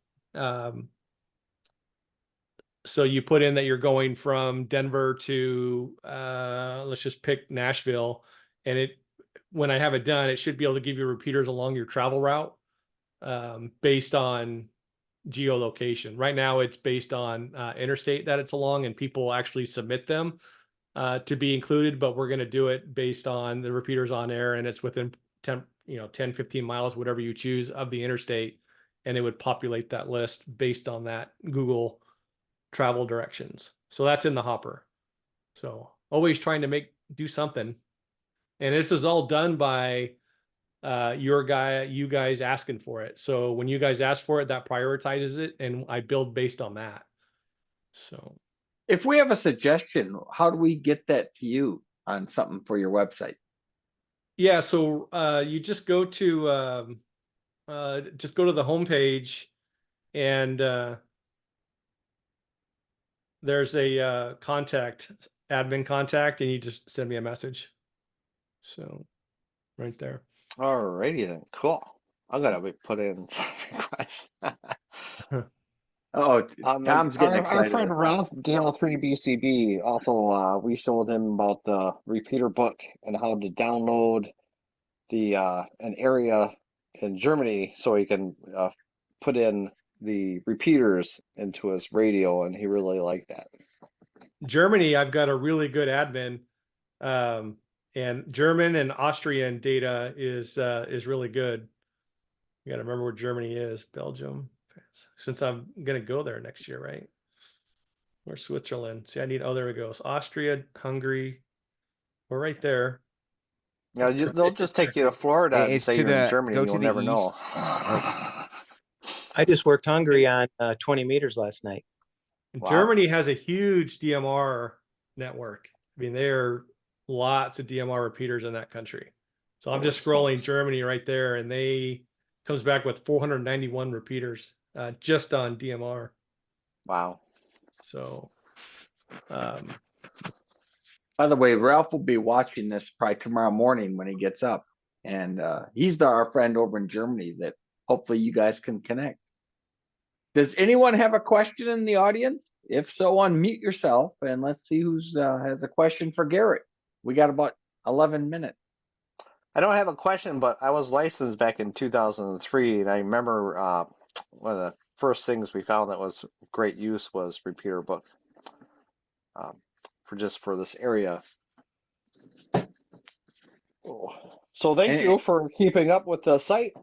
So you put in that you're going from Denver to, let's just pick Nashville, and when I have it done, it should be able to give you repeaters along your travel route based on geolocation. Right now, it's based on interstate that it's along, and people actually submit them to be included, but we're going to do it based on the repeaters on air, and it's within 10, 15 miles, whatever you choose of the interstate, and it would populate that list based on that Google travel directions. So that's in the hopper. So always trying to do something. And this is all done by you guys asking for it. So when you guys ask for it, that prioritizes it, and I build based on that. So if we have a suggestion, how do we get that to you on something for your website? Yeah, so you just go to the homepage, and there's a admin contact, and you just send me a message. So right there. Alrighty then, cool. I'm gonna be put in. Oh, Tom's getting Our excited. friend Ralph Gale 3BCB also, we showed him about the RepeaterBook and how to download the an area in Germany so he can put in the repeaters into his radio, and he really liked that. Germany, I've got a really good admin, and German and Austrian data is really good. You got to remember where Germany is. Belgium, since I'm gonna go there next year, right? Where's Switzerland? See, there we go. So Austria, Hungary, we're right there. Yeah, they'll just take you to Florida and It's say to you're in the Germany, go and to you'll the never know. east. Oh, I just worked Hungary on 20 meters last night. Wow. Germany has a huge DMR network. I mean, there are lots of DMR repeaters in that country. So I'm just scrolling Germany right there, and they comes back with 491 repeaters just on DMR. Wow. So, by the way, Ralph will be watching this probably tomorrow morning when he gets up, and he's our friend over in Germany that hopefully you guys can connect. Does anyone have a question in the audience? If so, unmute yourself, and let's see who's has a question for Garrett. We got about 11 minutes. I don't have a question, but I was licensed back in 2003, and I remember one of the first things we found that was great use was RepeaterBook for this area. So thank you for keeping up with the site.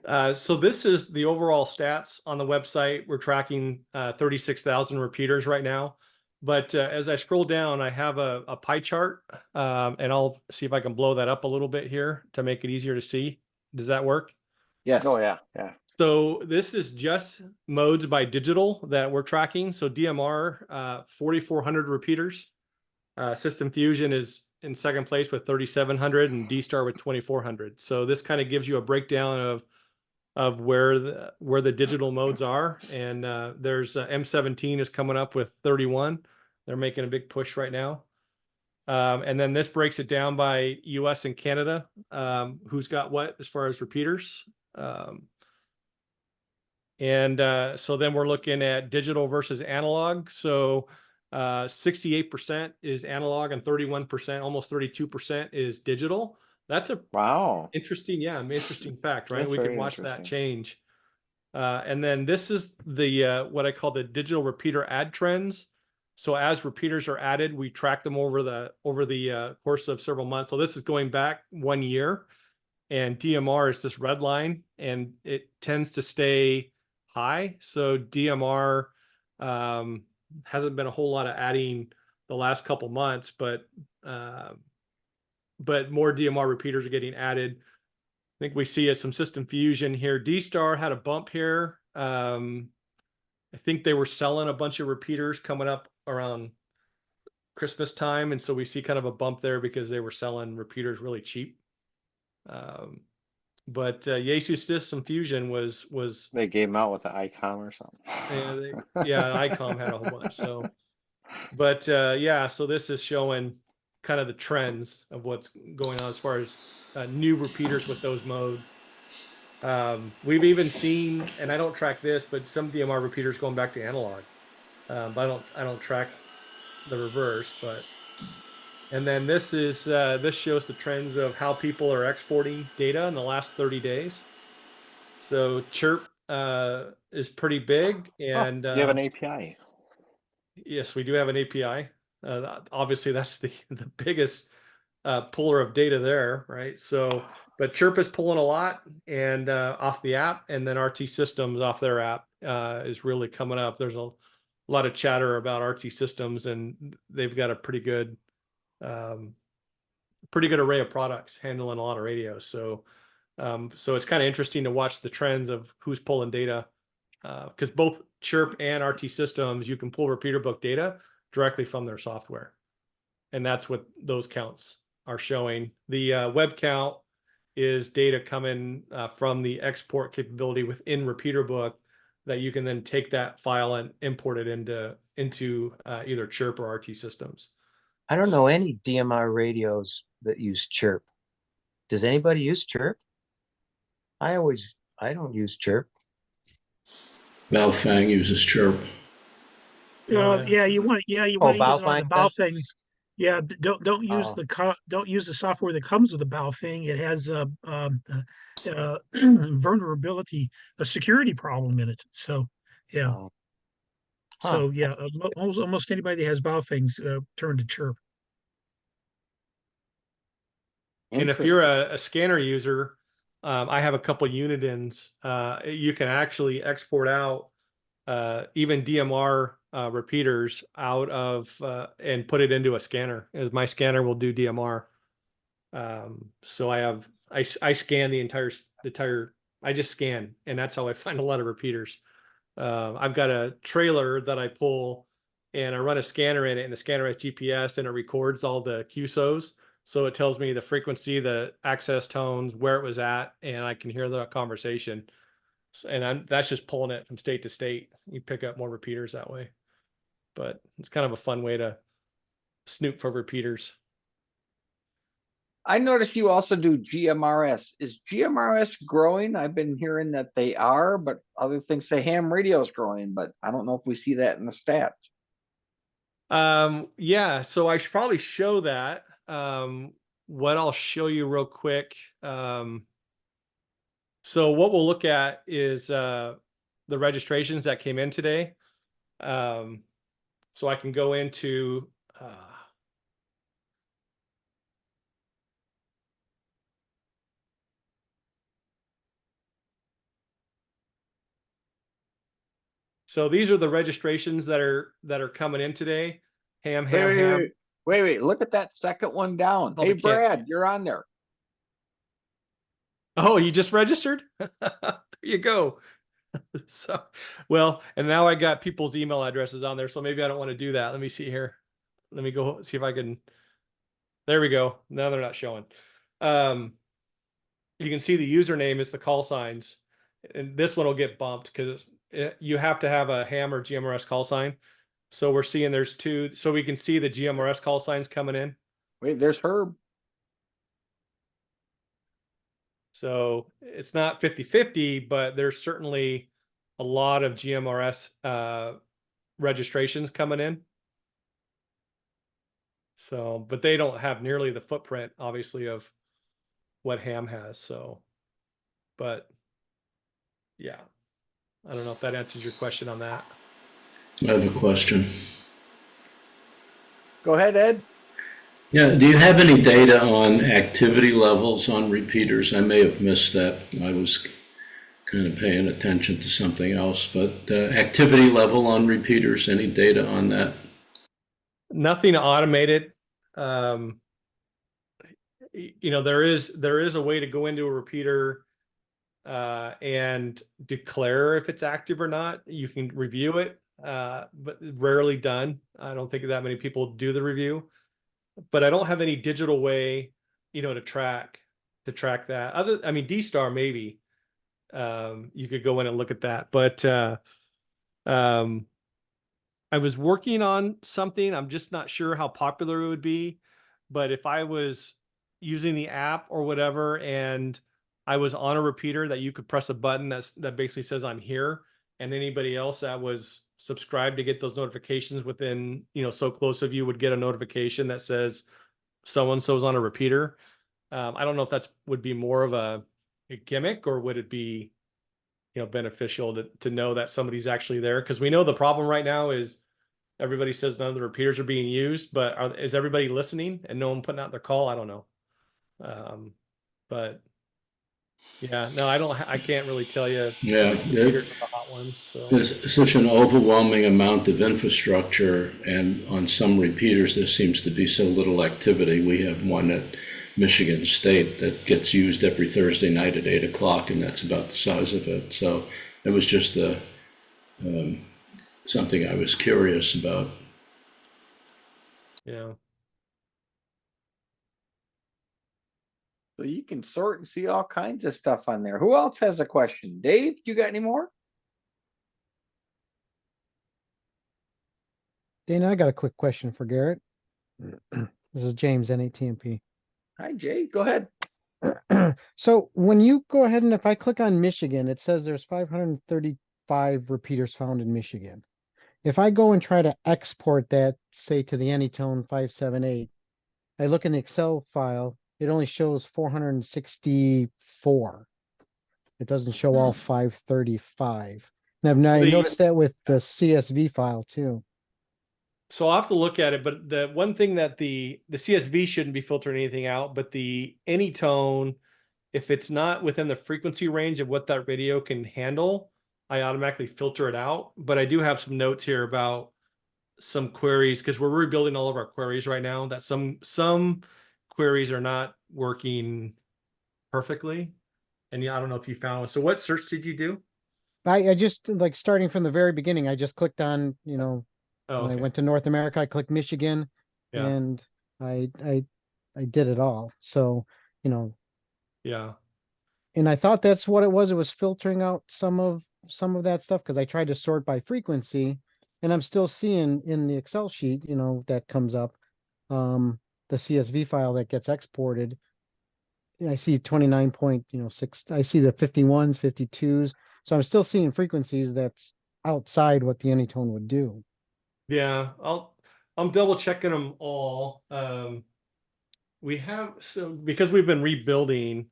So this is the overall stats on the website. We're tracking 36,000 repeaters right now. But as I scroll down, I have a pie chart, and I'll see if I can blow that up a little bit here to make it easier to see. Does that work? Yes. Oh, yeah, yeah. So this is just modes by digital that we're tracking. So DMR, 4,400 repeaters. System Fusion is in second place with 3,700 and D-Star with 2,400. So this kind of gives you a breakdown of where the digital modes are. And there's M17 is coming up with 31. They're making a big push right now. And then this breaks it down by US and Canada, who's got what as far as repeaters. So then we're looking at digital versus analog. So 68% is analog and 31%, almost 32% is digital. That's a Wow. interesting fact, right? That's We can very watch that interesting. change. And then this is the what I call the digital repeater add trends. So as repeaters are added, we track them over the course of several months. So this is going back 1 year, and DMR is this red line, and it tends to stay high. So DMR hasn't been a whole lot of adding the last couple months, but more DMR repeaters are getting added. I think we see some System Fusion here. D-Star had a bump here. I think they were selling a bunch of repeaters coming up around Christmas time, and so we see kind of a bump there because they were selling repeaters really cheap. But Yaesu System Fusion was They gave them out with the ICOM or something. ICOM had a whole bunch. So, but so this is showing kind of the trends of what's going on as far as new repeaters with those modes. We've even seen, and I don't track this, but some DMR repeaters going back to analog. But I don't track the reverse. But and then this shows the trends of how people are exporting data in the last 30 days. So Chirp is pretty big, and You have an API. yes, we do have an API. Obviously, that's the biggest puller of data there, right? So, but Chirp is pulling a lot and off the app, and then RT Systems off their app is really coming up. There's a lot of chatter about RT Systems, and they've got a pretty good array of products handling a lot of radios. So, so it's kind of interesting to watch the trends of who's pulling data, because both Chirp and RT Systems, you can pull RepeaterBook data directly from their software, and that's what those counts are showing. The web count is data coming from the export capability within RepeaterBook that you can then take that file and import it into either Chirp or RT Systems. I don't know any DMR radios that use Chirp. Does anybody use Chirp? I don't use Chirp. Baofeng uses Chirp. Yeah, you want to use it on the Baofeng Baofengs. Yeah, don't use don't use the software that comes with the Baofeng. It has vulnerability, a security problem in it. So yeah, so yeah, almost anybody that has Baofengs turn to Chirp. And if you're a scanner user, I have a couple Unidens. You can actually export out even DMR repeaters out of and put it into a scanner, as my scanner will do DMR. So I scan the entire I just scan, and that's how I find a lot of repeaters. I've got a trailer that I pull, and I run a scanner in it, and the scanner has GPS, and it records all the QSOs. So it tells me the frequency, the access tones, where it was at, and I can hear the conversation. And that's just pulling it from state to state. You pick up more repeaters that way. But it's kind of a fun way to snoop for repeaters. I noticed you also do GMRS. Is GMRS growing? I've been hearing that they are, but other things say ham radio is growing, but I don't know if we see that in the stats. Yeah, so I should probably show that. What I'll show you real quick. So what we'll look at is the registrations that came in today. So I can go into So these are the registrations that are coming in today. Ham. Wait, look at that second one down. Oh, Hey, the kids. Brad, you're on there. Oh, you just registered? There you go. So, well, and now I got people's email addresses on there, so maybe I don't want to do that. Let me see here. Let me go see if I can. There we go. Now they're not showing. You can see the username is the call signs, and this one will get bumped because you have to have a ham or GMRS call sign. So we're seeing there's two, so we can see the GMRS call signs coming in. Wait, there's Herb. So it's not 50-50, but there's certainly a lot of GMRS registrations coming in. So, but they don't have nearly the footprint, obviously, of what ham has. So, but yeah, I don't know if that answers your question on that. I have a question. Go ahead, Ed. Yeah, do you have any data on activity levels on repeaters? I may have missed that. I was kind of paying attention to something else, but activity level on repeaters, any data on that? Nothing automated. You know, there is a way to go into a repeater and declare if it's active or not. You can review it, but rarely done. I don't think that many people do the review, but I don't have any digital way, you know, to track that. I mean, D-Star maybe. You could go in and look at that, but I was working on something. I'm just not sure how popular it would be, but if I was using the app or whatever, and I was on a repeater that you could press a button that basically says I'm here, and anybody else that was subscribed to get those notifications within, you know, so close of you would get a notification that says so-and-so's on a repeater. I don't know if would be more of a gimmick, or would it be, you know, beneficial to know that somebody's actually there? Because we know the problem right now is everybody says none of the repeaters are being used, but is everybody listening and no one putting out their call? I don't know. But yeah, no, I can't really tell you. Yeah, The hot ones. So. There's such an overwhelming amount of infrastructure, and on some repeaters there seems to be so little activity. We have one at Michigan State that gets used every Thursday night at 8 o'clock, and that's about the size of it. So it was just something I was curious about. Yeah. So you can sort and see all kinds of stuff on there. Who else has a question? Dave, you got any more? Dana, I got a quick question for Garrett. This is James, NATMP. Hi, Jay. Go ahead. So when you go ahead and if I click on Michigan, it says there's 535 repeaters found in Michigan. If I go and try to export that, say, to the Anytone 578, I look in the Excel file, it only shows 464. It doesn't show all 535. Now I noticed that with the CSV file too. So I'll have to look at it, but the one thing that the CSV shouldn't be filtering anything out, but the Anytone, if it's not within the frequency range of what that radio can handle, I automatically filter it out. But I do have some notes here about some queries, because we're rebuilding all of our queries right now, that some queries are not working perfectly. And yeah, I don't know if you found one. So what search did you do? I just, like, starting from the very beginning, I just clicked on, you know, when I went to North America, I clicked Michigan, and I did it all. So, you know. Yeah. And I thought that's what it was. It was filtering out some of that stuff, because I tried to sort by frequency, and I'm still seeing in the Excel sheet, you know, that comes up, the CSV file that gets exported. I see 29.6. I see the 51s, 52s. So I'm still seeing frequencies that's outside what the Anytone would do. Yeah, I'm double checking them all. We have because we've been rebuilding,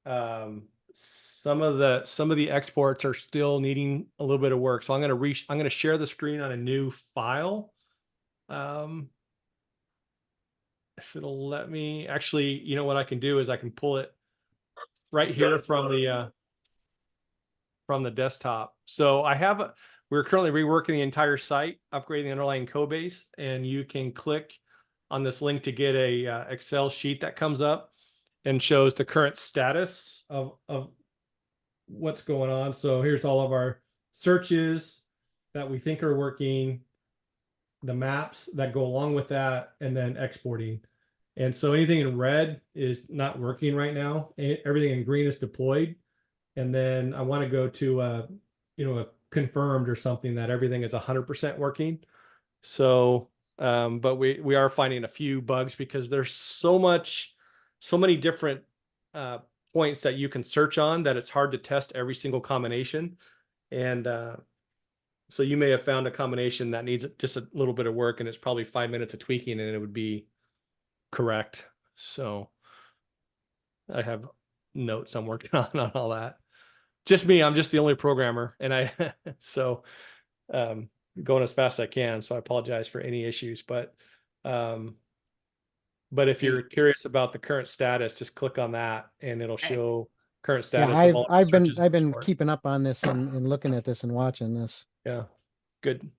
some of the exports are still needing a little bit of work. So I'm gonna share the screen on a new file. If it'll let me, actually, you know what I can do is I can pull it right here from the desktop. So we're currently reworking the entire site, upgrading the underlying code base, and you can click on this link to get a Excel sheet that comes up and shows the current status of what's going on. So here's all of our searches that we think are working, the maps that go along with that, and then exporting. And so anything in red is not working right now. Everything in green is deployed. And then I want to go to a confirmed or something that everything is 100% working. So, but we are finding a few bugs because there's so many different points that you can search on that it's hard to test every single combination. And so you may have found a combination that needs just a little bit of work, and it's probably 5 minutes of tweaking and it would be correct. So I have notes I'm working on all that. Just me, I'm just the only programmer, and so going as fast as I can. So I apologize for any issues, but if you're curious about the current status, just click on that and it'll show current status. Yeah, of all the I've searches and been exports. keeping up on this and looking at this and watching this. Yeah, good.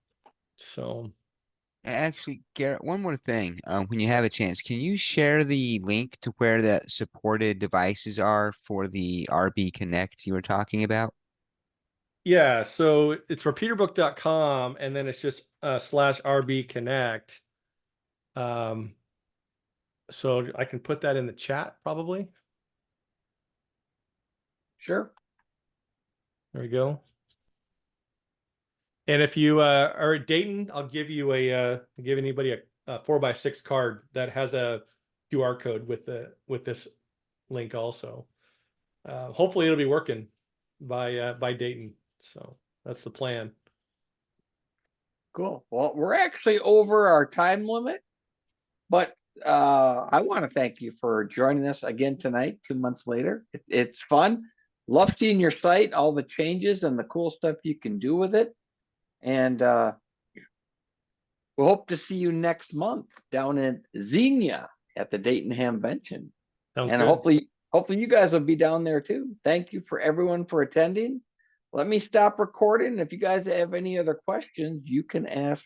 So Actually, Garrett, one more thing. When you have a chance, can you share the link to where the supported devices are for the RB Connect you were talking about? yeah, so it's repeaterbook.com, and then it's just /RB Connect. So I can put that in the chat probably. Sure. There we go. And if you are at Dayton, I'll give you give anybody a 4x6 card that has a QR code with this link also. Hopefully it'll be working by Dayton. So that's the plan. Cool. Well, we're actually over our time limit, but I want to thank you for joining us again tonight, 2 months later. It's fun. Love seeing your site, all the changes and the cool stuff you can do with it. And we'll hope to see you next month down in Xenia at the Dayton Hamvention. Sounds And good. hopefully you guys will be down there too. Thank you for everyone for attending. Let me stop recording. If you guys have any other questions, you can ask